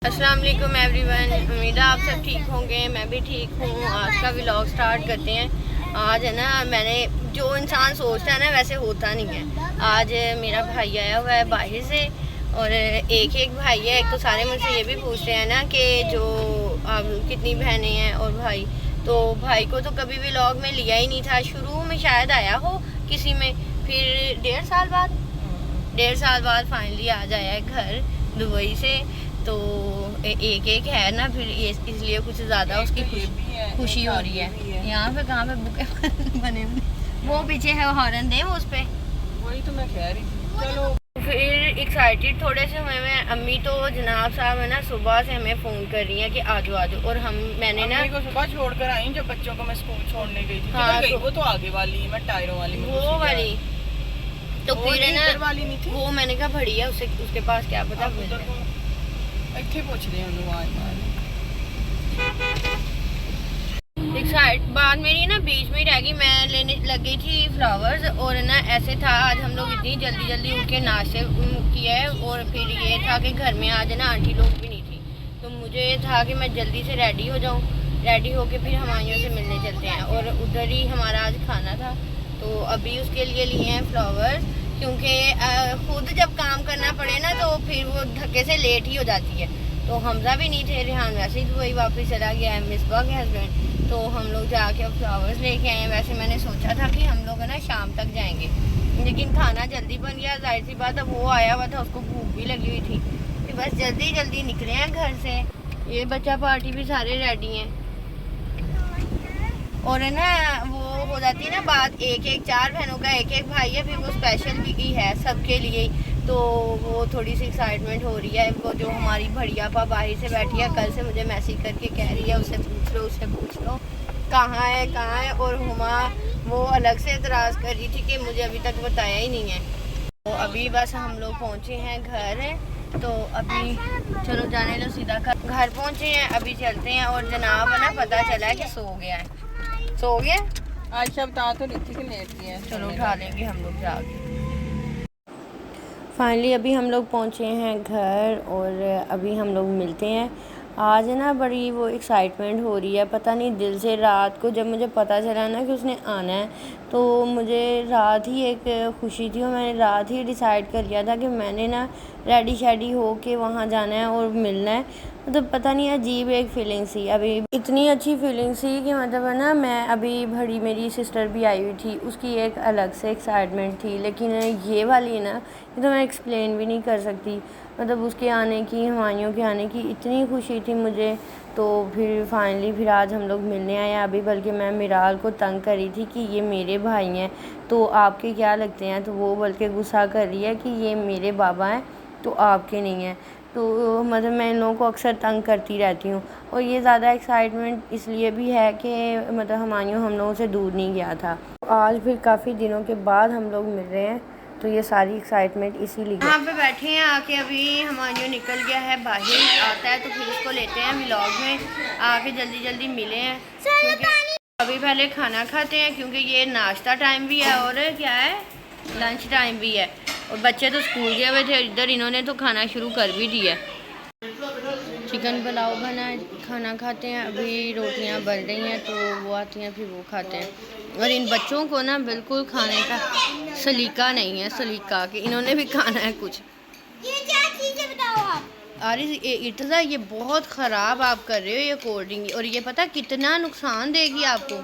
अस्सलाम वालेकुम एवरीवन, उम्मीद है आप सब ठीक होंगे। मैं भी ठीक हूँ। आज का व्लॉग स्टार्ट करते हैं। आज है ना, मैंने जो इंसान सोचता है ना वैसे होता नहीं है। आज मेरा भाई आया हुआ है बाहर से और एक एक भाई है। एक तो सारे मुझसे ये भी पूछते हैं ना कि जो कितनी बहनें हैं और भाई, तो भाई को तो कभी भी व्लॉग में लिया ही नहीं था। शुरू में शायद आया हो किसी में, फिर 1.5 साल बाद फाइनली आ जाया है घर दुबई से। तो एक एक है ना, फिर इसलिए कुछ ज़्यादा उसकी खुशी हो रही है। यहाँ पे कहाँ पे बुके बने वो पीछे है, हॉर्न दे वो उस पे, वही तो मैं कह रही थी। चलो फिर एक्साइटेड थोड़े से हुए हैं। अम्मी तो जनाब साहब है ना सुबह से हमें फ़ोन कर रही हैं कि आजो आजो। और मैंने ना को सुबह छोड़कर आई जब बच्चों को मैं स्कूल छोड़ने गई थी। हाँ, गई वो तो आगे वाली मैं टायरों वाली में वो वाली। तो फिर है ना वाली नहीं थी वो, मैंने कहा बढ़िया, उसके पास क्या पता ਇੱਥੇ ਪੁੱਛਦੇ ਉਹਨੂੰ ਆਵਾਜ਼ ਮਾਰ। एक साइड बाद मेरी ना बीच में रह गई। मैं लेने लग गई थी फ्लावर्स और ना ऐसे था आज हम लोग इतनी जल्दी जल्दी उठ के नाश्ते किया है। और फिर ये था कि घर में आज ना आंटी लोग भी नहीं थी, तो मुझे था कि मैं जल्दी से रेडी हो जाऊँ। रेडी होके फिर हमारियों से मिलने चलते हैं। और उधर ही हमारा आज खाना था, तो अभी उसके लिए लिए हैं फ्लावर्स, क्योंकि खुद जब काम करना पड़े ना तो फिर वो धक्के से लेट ही हो जाती है। तो हमजा भी नहीं थे, रेहान वैसे ही दुबई वापस चला गया है, मिसबा के हस्बैंड। तो हम लोग जाके अब फ्लावर्स लेके आए हैं। वैसे मैंने सोचा था कि हम लोग है ना शाम तक जाएंगे, लेकिन खाना जल्दी बन गया। जाहिर सी बात, अब वो आया हुआ था, उसको भूख भी लगी हुई थी। फिर बस जल्दी जल्दी निकले हैं घर से। ये बच्चा पार्टी भी सारे रेडी हैं। और है ना वो हो जाती है ना बात, एक एक 4 बहनों का एक एक भाई है, फिर वो स्पेशल भी है सबके लिए ही। तो वो थोड़ी सी एक्साइटमेंट हो रही है। वो जो हमारी बढ़िया पा बाहर से बैठी है, कल से मुझे मैसेज करके कह रही है उससे पूछ लो कहाँ है। और हुमा वो अलग से एतराज़ कर रही थी कि मुझे अभी तक बताया ही नहीं है। तो अभी बस हम लोग पहुँचे हैं घर। तो अभी चलो जाने लो, सीधा घर पहुँचे हैं, अभी चलते हैं। और जनाब है ना पता चला है कि सो गया। आज सब बता तो नहीं थी कि लेट गया है। चलो उठा लेंगे हम लोग जाके। फाइनली अभी हम लोग पहुँचे हैं घर और अभी हम लोग मिलते हैं। आज है ना बड़ी वो एक्साइटमेंट हो रही है, पता नहीं दिल से। रात को जब मुझे पता चला ना कि उसने आना है, तो मुझे रात ही एक खुशी थी और मैंने रात ही डिसाइड कर लिया था कि मैंने ना रेडी शेडी हो के वहाँ जाना है और मिलना है। मतलब पता नहीं अजीब एक फ़ीलिंग सी, अभी इतनी अच्छी फीलिंग सी कि मतलब है ना, मैं अभी बड़ी मेरी सिस्टर भी आई हुई थी, उसकी एक अलग से एक्साइटमेंट थी। लेकिन ये वाली है ना, ये तो मैं एक्सप्लेन भी नहीं कर सकती। मतलब उसके आने की, हमारियों के आने की इतनी खुशी थी मुझे। तो फिर फाइनली फिर आज हम लोग मिलने आए। अभी बल्कि मैं मिराल को तंग कर रही थी कि ये मेरे भाई हैं तो आपके क्या लगते हैं, तो वो बल्कि गुस्सा कर रही है कि ये मेरे बाबा हैं तो आपके नहीं हैं। तो मतलब मैं इन लोगों को अक्सर तंग करती रहती हूँ। और ये ज़्यादा एक्साइटमेंट इसलिए भी है कि मतलब हमायूं हम लोगों से दूर नहीं गया था। आज फिर काफ़ी दिनों के बाद हम लोग मिल रहे हैं, तो ये सारी एक्साइटमेंट इसीलिए। यहाँ पे बैठे हैं आके, अभी हमायूं निकल गया है बाहर, आता है तो फिर इसको लेते हैं व्लॉग में। आके जल्दी जल्दी मिले हैं, क्योंकि अभी पहले खाना खाते हैं क्योंकि ये नाश्ता टाइम भी है और क्या है लंच टाइम भी है। और बच्चे तो स्कूल गए हुए थे, इधर इन्होंने तो खाना शुरू कर भी दिया। चिकन पुलाव बना है, खाना खाते हैं। अभी रोटियां बन रही हैं तो वो आती हैं फिर वो खाते हैं। और इन बच्चों को ना बिल्कुल खाने का सलीका नहीं है, सलीका कि इन्होंने भी खाना है कुछ। ये क्या चीज़ है बताओ आप? अरे इतना ये बहुत ख़राब आप कर रहे हो ये कोल्ड ड्रिंक, और ये पता कितना नुकसान देगी आपको।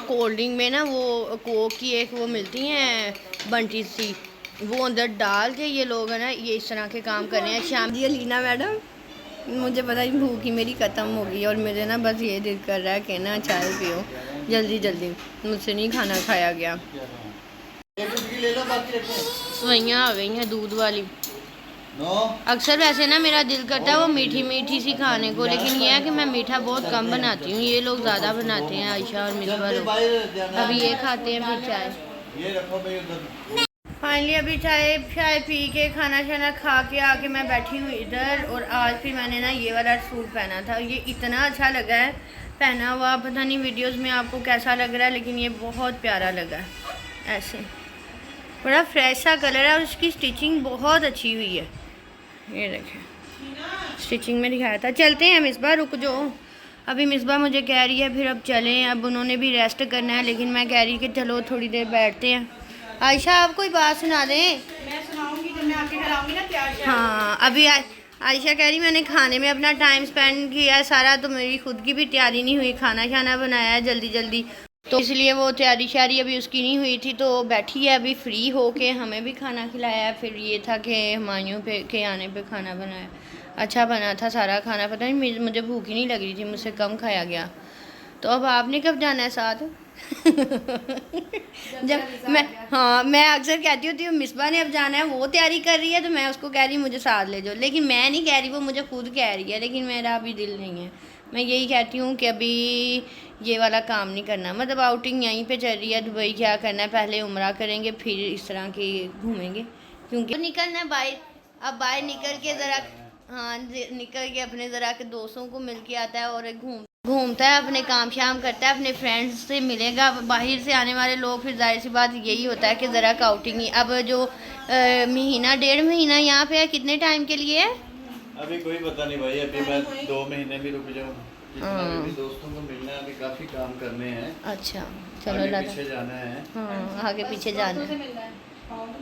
कोल्ड ड्रिंक में ना वो कोक की एक वो मिलती हैं बंटी सी, वो अंदर डाल के ये लोग है ना ये इस तरह के काम कर रहे हैं। शाम जी अलीना मैडम, मुझे पता ही भूखी मेरी ख़त्म हो गई और मुझे ना बस ये दिल कर रहा है कि ना चाय पियो जल्दी जल्दी, मुझसे नहीं खाना खाया गया। सवैयाँ आ गई हैं दूध वाली। अक्सर वैसे ना मेरा दिल करता है वो मीठी मीठी सी खाने को, लेकिन ये है कि मैं मीठा बहुत कम बनाती हूँ, ये लोग ज़्यादा बनाते हैं, आयशा और मिसबा लोग। अभी ये खाते हैं फिर चाय। फाइनली अभी चाय पी के खाना शाना खा के आके मैं बैठी हूँ इधर। और आज फिर मैंने ना ये वाला सूट पहना था, ये इतना अच्छा लगा है पहना हुआ। पता नहीं वीडियोज़ में आपको कैसा लग रहा है, लेकिन ये बहुत प्यारा लगा है। ऐसे बड़ा फ्रेश सा कलर है और उसकी स्टिचिंग बहुत अच्छी हुई है। ये देखें, स्टिचिंग में दिखाया था। चलते हैं मिसबा, रुक जाओ। अभी मिसबा मुझे कह रही है फिर अब चलें, अब उन्होंने भी रेस्ट करना है, लेकिन मैं कह रही कि चलो थोड़ी देर बैठते हैं। आयशा आप कोई बात सुना दें। मैं सुनाऊंगी जब मैं आके खिलाऊंगी ना प्यार से। हाँ, अभी आयशा कह रही मैंने खाने में अपना टाइम स्पेंड किया है सारा, तो मेरी खुद की भी तैयारी नहीं हुई, खाना शाना बनाया है जल्दी जल्दी, तो इसलिए वो तैयारी शारी अभी उसकी नहीं हुई थी, तो बैठी है अभी फ्री हो के, हमें भी खाना खिलाया है। फिर ये था कि हुमायूं पे के आने पे खाना बनाया, अच्छा बना था सारा खाना। पता नहीं मुझे भूख ही नहीं लग रही थी, मुझसे कम खाया गया। तो अब आपने कब जाना है साथ? जब मैं अक्सर कहती होती हूँ मिसबा ने अब जाना है, वो तैयारी कर रही है, तो मैं उसको कह रही हूँ मुझे साथ ले जाओ, लेकिन मैं नहीं कह रही, वो मुझे खुद कह रही है, लेकिन मेरा अभी दिल नहीं है। मैं यही कहती हूँ कि अभी ये वाला काम नहीं करना, मतलब आउटिंग यहीं पे चल रही है, दुबई क्या करना है, पहले उम्रा करेंगे फिर इस तरह के घूमेंगे, क्योंकि निकलना है बाहर। अब बाहर निकल के ज़रा, हाँ निकल के अपने ज़रा के दोस्तों को मिल के आता है और घूमता है, अपने काम शाम करता है, अपने फ्रेंड्स से मिलेगा। बाहर से आने वाले लोग फिर जाहिर सी बात यही होता है कि ज़रा का आउटिंग ही। अब जो महीना 1.5 महीना यहाँ पे है, कितने टाइम के लिए है अभी कोई पता नहीं भाई, अभी मैं 2 महीने भी रुक जाऊँ, भी दोस्तों को मिलना है, अभी काफ़ी काम करने हैं। अच्छा चलो, आगे पीछे जाना है। हाँ आगे पीछे जाना है,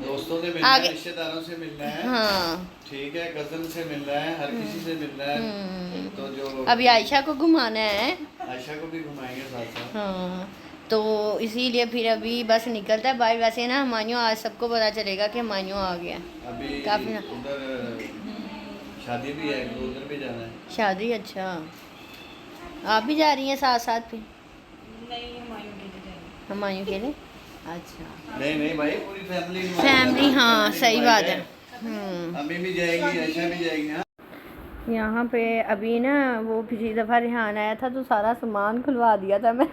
दोस्तों से मिलना है, रिश्तेदारों से मिलना है, हाँ ठीक है, कजन से मिलना है, हर किसी से मिलना है। तो जो अभी आयशा को घुमाना है, आयशा को भी घुमाएंगे साथ साथ। हाँ तो इसीलिए फिर अभी बस निकलता है बाहर। वैसे ना हुमायूं आज सबको पता चलेगा कि हुमायूं आ गया। अभी काफी ना उधर शादी भी है, उधर भी जाना है। शादी, अच्छा आप भी जा रही हैं साथ साथ फिर? नहीं, हुमायूं के लिए, अच्छा नहीं भाई, पूरी फैमिली, हाँ सही बात है। अम्मी भी जाएगी, आयशा भी जाएगी। हाँ यहाँ पे अभी ना वो पिछली दफ़ा रिहान आया था तो सारा सामान खुलवा दिया था मैं।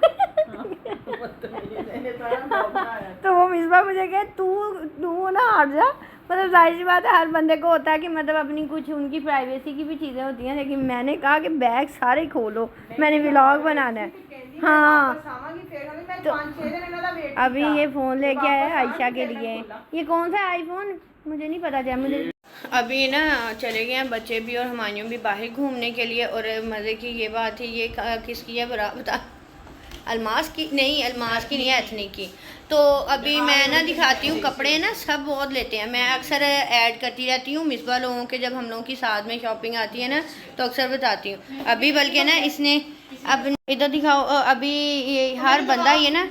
तो वो मिसबा मुझे कहे तू ना हट जा, मतलब जाहिर सी बात है हर बंदे को होता है कि मतलब अपनी कुछ उनकी प्राइवेसी की भी चीज़ें होती हैं, लेकिन मैंने कहा कि बैग सारे खोलो, मैंने व्लॉग बनाना है। हाँ तो अभी ये फ़ोन लेके आया आयशा के लिए। ये कौन सा आईफोन मुझे नहीं पता था। मुझे अभी ना चले गए हैं बच्चे भी और हुमायूं भी बाहर घूमने के लिए, और मज़े की ये बात है, ये किसकी है बता, अलमास की नहीं, अलमास की नहीं है, एथनिक की। तो अभी मैं ना दिखाती हूँ, कपड़े ना सब बहुत लेते हैं, मैं अक्सर ऐड करती रहती हूँ मिसबा लोगों के, जब हम लोगों की साथ में शॉपिंग आती है ना तो अक्सर बताती हूँ। अभी बल्कि ना इसने अब इधर दिखाओ, अभी ये हर बंदा ये ना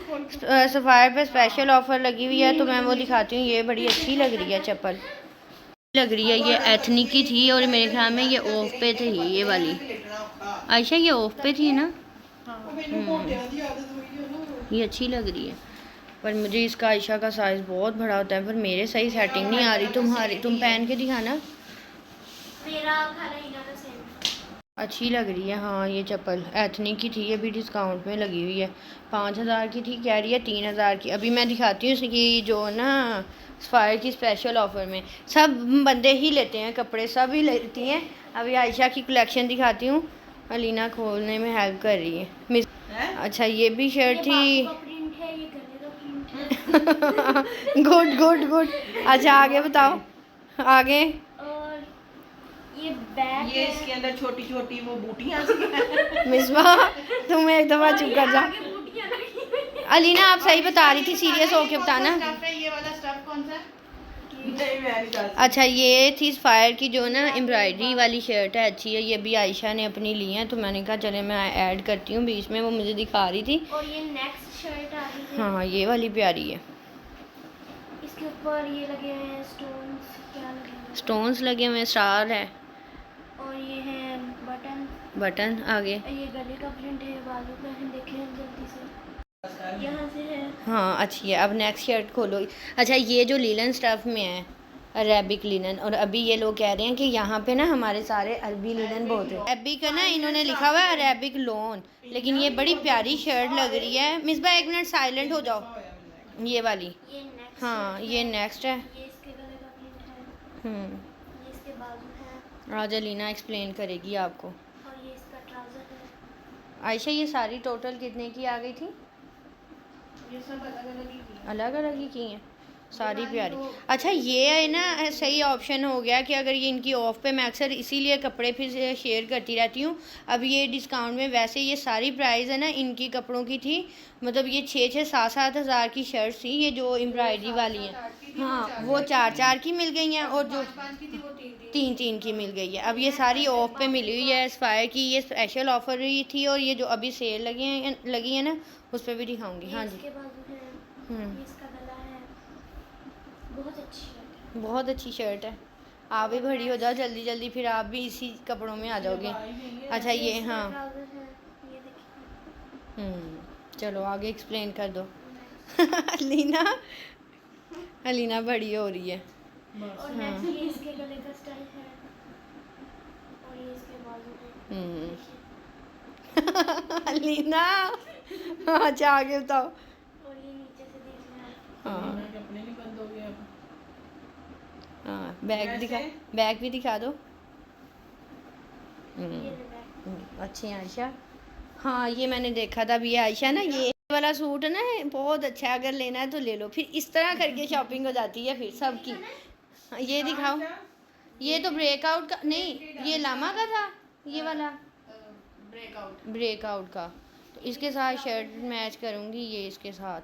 सफ़ायर पे स्पेशल ऑफ़र लगी हुई है, तो मैं वो दिखाती हूँ। ये बड़ी अच्छी लग रही है, चप्पल लग रही है, ये एथनिक की थी और मेरे ख्याल में ये ऑफ पे थी, ये वाली आयशा ये ऑफ पे थी ना। ये अच्छी लग रही है, पर मुझे इसका आयशा का साइज़ बहुत बड़ा होता है, पर मेरे सही सेटिंग नहीं आ रही। तुम पहन के दिखाना। अच्छी लग रही है, हाँ ये चप्पल एथनिक की थी, ये भी डिस्काउंट में लगी हुई है, 5000 की थी, कह रही है 3000 की। अभी मैं दिखाती हूँ इसकी जो ना सफ़ायर की स्पेशल ऑफ़र में, सब बंदे ही लेते हैं कपड़े, सब ही लेती हैं। अभी आयशा की कलेक्शन दिखाती हूँ, अलीना खोलने में हेल्प कर रही है मिस। अच्छा ये भी शर्ट थी। Good good good. अच्छा आगे बताओ, आगे ये बैग, ये इसके अंदर छोटी छोटी वो बूटियां सी। मिसबा तुम एक दफ़ा चुप कर जा। अलीना आप सही बता रही थी, सीरियस होके बताना। ये वाला स्टफ कौन सा? नहीं मैं नहीं जानती। अच्छा ये थी सफ़ायर की जो ना एम्ब्रॉयडरी वाली शर्ट है, अच्छी है, ये भी आयशा ने अपनी ली है, तो मैंने कहा चले मैं ऐड करती हूँ बीच में, वो मुझे दिखा रही थी। और ये नेक्स्ट शर्ट आ रही है। हाँ ये वाली प्यारी है, इसके ऊपर ये लगे हुए हैं स्टोन्स, क्या लगे हुए हैं? स्टोन्स लगे हुए, स्टार है और ये है बटन आगे। ये गले का प्रिंट है, बाजू का है, देखें जल्दी से यहाँ से है। हाँ अच्छी है। अब नेक्स्ट शर्ट खोलो। अच्छा ये जो लीलन स्टफ़ में है, अरेबिक लिनन, और अभी ये लोग कह रहे हैं कि यहाँ पे ना हमारे सारे अरबी लिनन बोलते हैं, अरबी का ना इन्होंने लिखा हुआ है अरेबिक लोन, लेकिन ये बड़ी प्यारी शर्ट लग रही है। मिसबा एक मिनट साइलेंट हो जाओ, ये वाली, ये नेक्स्ट, हाँ ये नेक्स्ट है। ये इसके गले का प्रिंट है, ये इसके बाजू है, आज अलीना एक्सप्लेन करेगी आपको। और ये इसका ट्राउज़र है। आयशा ये सारी टोटल कितने की आ गई थी? ये सब अलग अलग ही अलग अलग ही की हैं। सारी प्यारी। अच्छा ये है ना सही ऑप्शन हो गया कि अगर ये इनकी ऑफ पे, मैं अक्सर इसीलिए कपड़े फिर से शेयर करती रहती हूँ। अब ये डिस्काउंट में, वैसे ये सारी प्राइस है ना इनकी कपड़ों की थी, मतलब ये 6-6 7-7 हज़ार की शर्ट थी, ये जो एम्ब्रॉयडरी वाली हैं। हाँ वो 4-4 की मिल गई हैं, और जो 3-3 की मिल गई है। अब ये सारी ऑफ पे मिली हुई है एस्पायर की, ये स्पेशल ऑफर ही थी, और ये जो अभी सेल लगी है ना उस पर भी दिखाऊंगी। हाँ जी। इसके बाजू है, हम्म, ये इसका गला है, बहुत अच्छी शर्ट है। बहुत अच्छी शर्ट है। आप भी बड़ी हो जाओ जल्दी जल्दी, फिर आप भी इसी कपड़ों में आ जाओगे। अच्छा ये, इसका हाँ। ट्राउजर है, ये देखिए। चलो आगे एक्सप्लेन कर दो। अलीना, अलीना बड़ी हो रही है। और नेक्स्ट ये इसके गले का स्टाइल है, और ये इसके बाजू है, देखिए। अलीना, अच्छा आगे बताओ। और ये नीचे से देखना है। हाँ कपड़े नहीं बंद हो गए अब। हाँ, बैग दिखा, वैसे? बैग भी दिखा दो। ये ले बैग। अच्छी है आयशा। हाँ ये मैंने देखा था भी, आयशा ना ये वाला सूट है ना बहुत अच्छा है, अगर लेना है तो ले लो, फिर इस तरह करके शॉपिंग हो जाती है फिर सबकी। हाँ, ये दिखाओ। ये तो ब्रेकआउट का नहीं, ये लामा का था ये वाला, ब्रेकआउट का। तो इसके साथ शर्ट मैच करूँगी ये इसके साथ।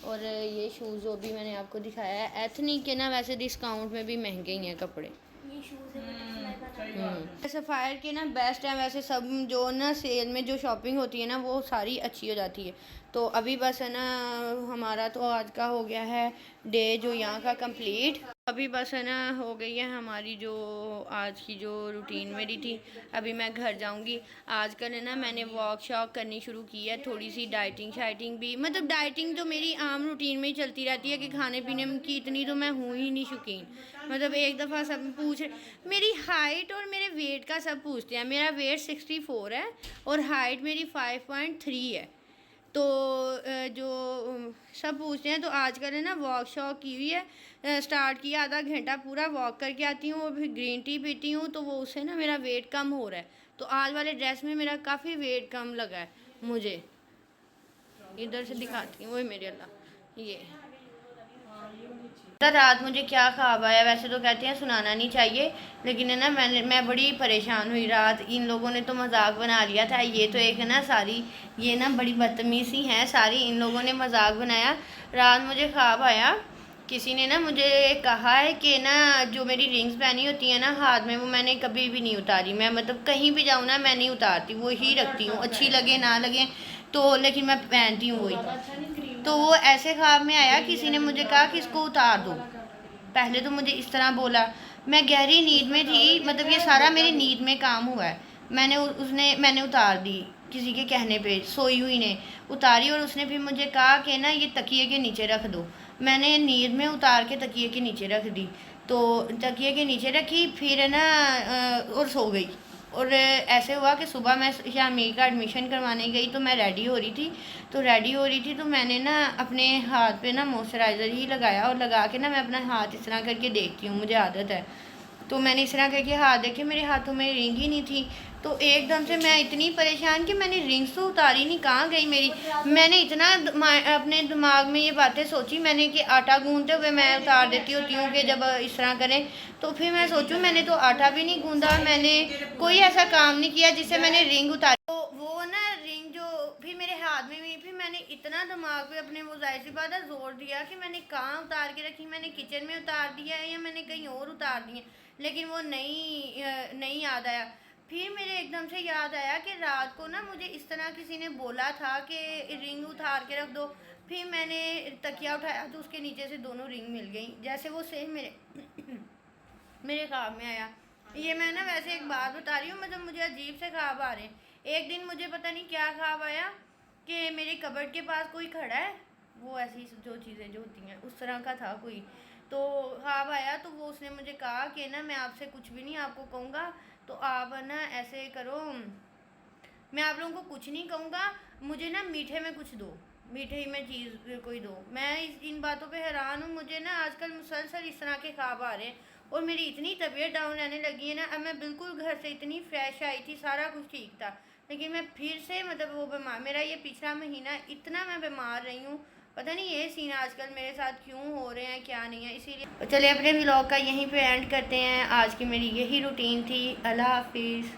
और ये शूज़ जो भी मैंने आपको दिखाया है एथनिक के ना, वैसे डिस्काउंट में भी महंगे ही हैं कपड़े। ये शूज है बटरफ्लाई वाला। सफ़ायर के ना बेस्ट है वैसे सब, जो ना सेल में जो शॉपिंग होती है ना वो सारी अच्छी हो जाती है। तो अभी बस है ना हमारा तो आज का हो गया है डे जो यहाँ का कंप्लीट। अभी बस है ना हो गई है हमारी जो आज की जो रूटीन मेरी थी। अभी मैं घर जाऊँगी। आजकल है ना मैंने वॉक शॉक करनी शुरू की है, थोड़ी सी डाइटिंग शाइटिंग भी, मतलब डाइटिंग तो मेरी आम रूटीन में ही चलती रहती है कि खाने पीने की इतनी तो मैं हूँ ही नहीं शौकीन। मतलब एक दफ़ा सब पूछ मेरी हाइट और मेरे वेट का सब पूछते हैं। मेरा वेट 64 है और हाइट मेरी 5.3 है। तो जो सब पूछते हैं, तो आजकल है ना वॉक शॉक की हुई है, स्टार्ट किया, आधा घंटा पूरा वॉक करके आती हूँ और फिर ग्रीन टी पीती हूँ, तो वो उससे ना मेरा वेट कम हो रहा है। तो आज वाले ड्रेस में मेरा काफ़ी वेट कम लगा है मुझे। इधर से दिखाती हूँ, वो मेरे अल्लाह ये रात मुझे क्या ख्वाब आया। वैसे तो कहते हैं सुनाना नहीं चाहिए, लेकिन है ना मैं बड़ी परेशान हुई रात। इन लोगों ने तो मजाक बना लिया था, ये तो एक है ना सारी ये ना बड़ी बदतमीज़ी हैं सारी, इन लोगों ने मजाक बनाया। रात मुझे ख्वाब आया, किसी ने ना मुझे कहा है कि ना जो मेरी रिंग्स पहनी होती है ना हाथ में, वो मैंने कभी भी नहीं उतारी। मैं मतलब कहीं भी जाऊँ ना मैं नहीं उतारती, वो ही रखती हूँ, अच्छी लगे ना लगे तो, लेकिन मैं पहनती हूँ वही। तो वो ऐसे ख्वाब में आया, किसी ने मुझे कहा कि इसको उतार दो। पहले तो मुझे इस तरह बोला, मैं गहरी नींद में थी, मतलब ये सारा मेरी नींद में काम हुआ है। मैंने उतार दी किसी के कहने पे, सोई हुई ने उतारी, और उसने फिर मुझे कहा कि ना ये तकिए के नीचे रख दो। मैंने नींद में उतार के तकिए के नीचे रख दी, तो तकिए के नीचे रखी, फिर ना और सो गई। और ऐसे हुआ कि सुबह मैं शामी का एडमिशन करवाने गई, तो मैं रेडी हो रही थी, तो मैंने ना अपने हाथ पे ना मॉइस्चराइज़र ही लगाया, और लगा के ना मैं अपना हाथ इस तरह करके देखती हूँ, मुझे आदत है। तो मैंने इस तरह करके हाथ देखे, मेरे हाथों में रिंग ही नहीं थी। तो एकदम से मैं इतनी परेशान कि मैंने रिंग्स तो उतारी नहीं, कहाँ गई मेरी। मैंने इतना अपने दिमाग में ये बातें सोची मैंने कि आटा गूंदते हुए मैं उतार देती होती हूँ कि जब इस तरह करें। तो फिर मैं सोचूं मैंने तो आटा भी नहीं गूंदा, मैंने कोई ऐसा काम नहीं किया जिससे मैंने रिंग उतारी। तो वो ना रिंग जो फिर मेरे हाथ में भी, फिर मैंने इतना दिमाग पे अपने वो जाहिर सी बात है जोर दिया कि मैंने कहाँ उतार के रखी, मैंने किचन में उतार दिया है या मैंने कहीं और उतार दी है, लेकिन वो नहीं याद आया। फिर मेरे एकदम से याद आया कि रात को ना मुझे इस तरह किसी ने बोला था कि रिंग उतार के रख दो। फिर मैंने तकिया उठाया तो उसके नीचे से दोनों रिंग मिल गई, जैसे वो सेम मेरे ख्वाब में आया। ये मैं ना वैसे एक बात बता रही हूँ, मतलब मुझे अजीब से ख्वाब आ रहे हैं। एक दिन मुझे पता नहीं क्या ख्वाब आया कि मेरे कबर्ड के पास कोई खड़ा है, वो ऐसी जो चीज़ें जो होती हैं उस तरह का था कोई। तो ख्वाब आया, तो वो उसने मुझे कहा कि ना मैं आपसे कुछ भी नहीं आपको कहूँगा, तो आप ना ऐसे करो, मैं आप लोगों को कुछ नहीं कहूँगा, मुझे ना मीठे में कुछ दो, मीठे ही में चीज़ कोई दो। मैं इन बातों पे हैरान हूँ, मुझे ना आजकल मुसलसल इस तरह के ख्वाब आ रहे हैं, और मेरी इतनी तबीयत डाउन रहने लगी है ना। अब मैं बिल्कुल घर से इतनी फ्रेश आई थी, सारा कुछ ठीक था, लेकिन मैं फिर से मतलब वो बीमार, मेरा ये पिछला महीना इतना मैं बीमार रही हूँ, पता नहीं ये सीन आजकल मेरे साथ क्यों हो रहे हैं, क्या नहीं है, इसीलिए तो चलिए अपने व्लॉग का यहीं पे एंड करते हैं। आज की मेरी यही रूटीन थी। अल्लाह हाफिज़।